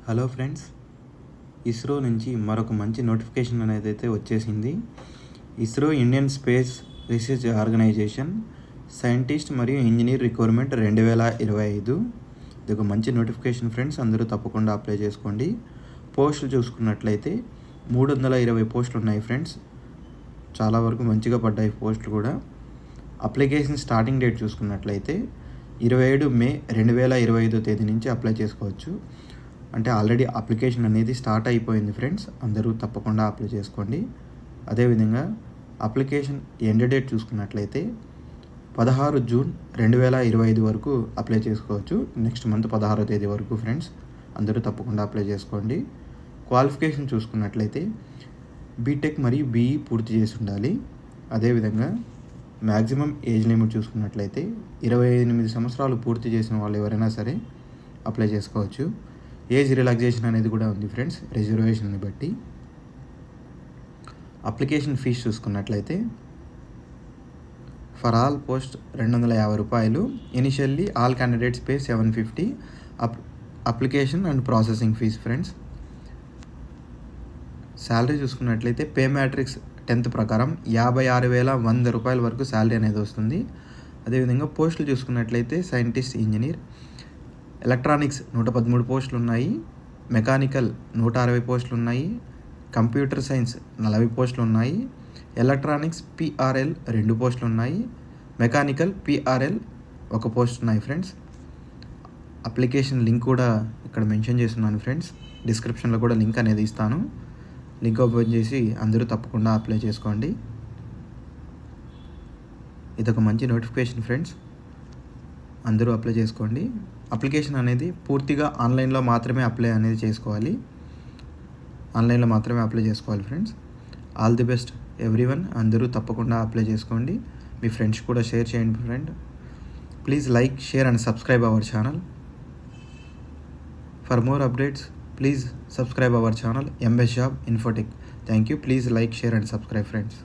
Hello friends, ISRO నుంచి మరొక మంచి నోటిఫికేషన్ అనేది అయితే వచ్చేసింది. ISRO Indian space research organisation scientist మరియు ఇంజనీర్ రిక్వైర్మెంట్ 2025. ఇది ఒక మంచి నోటిఫికేషన్ ఫ్రెండ్స్, అందరూ తప్పకుండా అప్లై చేసుకోండి. పోస్టులు చూసుకున్నట్లయితే 320 పోస్టులు ఉన్నాయి ఫ్రెండ్స్. చాలా వరకు మంచిగా పడ్డాయి పోస్టులు కూడా. అప్లికేషన్ స్టార్టింగ్ డేట్ చూసుకున్నట్లయితే 27 మే 2025 తేదీ నుంచి అప్లై చేసుకోవచ్చు. అంటే ఆల్రెడీ అప్లికేషన్ అనేది స్టార్ట్ అయిపోయింది ఫ్రెండ్స్, అందరూ తప్పకుండా అప్లై చేసుకోండి. అదేవిధంగా అప్లికేషన్ ఎండ్ డేట్ చూసుకున్నట్లయితే 16 జూన్ 2025 వరకు అప్లై చేసుకోవచ్చు. నెక్స్ట్ మంత్ 16వ తేదీ వరకు ఫ్రెండ్స్, అందరూ తప్పకుండా అప్లై చేసుకోండి. క్వాలిఫికేషన్ చూసుకున్నట్లయితే బీటెక్ మరియు బీఈ పూర్తి చేసి ఉండాలి. అదేవిధంగా మ్యాక్సిమం ఏజ్ లిమిట్ చూసుకున్నట్లయితే 28 సంవత్సరాలు పూర్తి చేసిన వాళ్ళు ఎవరైనా సరే అప్లై చేసుకోవచ్చు. ఏజ్ రిలాక్సేషన్ అనేది కూడా ఉంది ఫ్రెండ్స్, రిజర్వేషన్ని బట్టి. అప్లికేషన్ ఫీజు చూసుకున్నట్లయితే ఫర్ ఆల్ పోస్ట్ 250 రూపాయలు. Initially all candidates pay 750 application and processing fee friends. Salary చూసుకున్నట్లయితే పే మ్యాట్రిక్స్ 10th ప్రకారం 56,100 రూపాయల వరకు శాలరీ అనేది వస్తుంది. అదేవిధంగా పోస్టులు చూసుకున్నట్లయితే సైంటిస్ట్, ఇంజనీర్, ఎలక్ట్రానిక్స్ 113 పోస్టులు ఉన్నాయి, మెకానికల్ 160 పోస్టులు ఉన్నాయి, కంప్యూటర్ సైన్స్ 40 పోస్టులు ఉన్నాయి, ఎలక్ట్రానిక్స్ పిఆర్ఎల్ 2 పోస్టులు ఉన్నాయి, మెకానికల్ పిఆర్ఎల్ 1 పోస్ట్ ఉన్నాయి ఫ్రెండ్స్. అప్లికేషన్ లింక్ కూడా ఇక్కడ మెన్షన్ చేస్తున్నాను ఫ్రెండ్స్, డిస్క్రిప్షన్లో కూడా లింక్ అనేది ఇస్తాను. లింక్ ఓపెన్ చేసి అందరూ తప్పకుండా అప్లై చేసుకోండి. ఇదొక మంచి నోటిఫికేషన్ ఫ్రెండ్స్, అందరూ అప్లై చేసుకోండి. అప్లికేషన్ అనేది పూర్తిగా ఆన్లైన్లో మాత్రమే అప్లై అనేది చేసుకోవాలి. ఆన్లైన్లో మాత్రమే అప్లై చేసుకోవాలి friends. All the best everyone, అందరూ తప్పకుండా అప్లై చేసుకోండి. మీ ఫ్రెండ్స్ కూడా షేర్ చేయండి friend. Please like, share and subscribe our channel. For more updates please subscribe our channel MS job Infotech. Thank you. Please like, share and subscribe friends.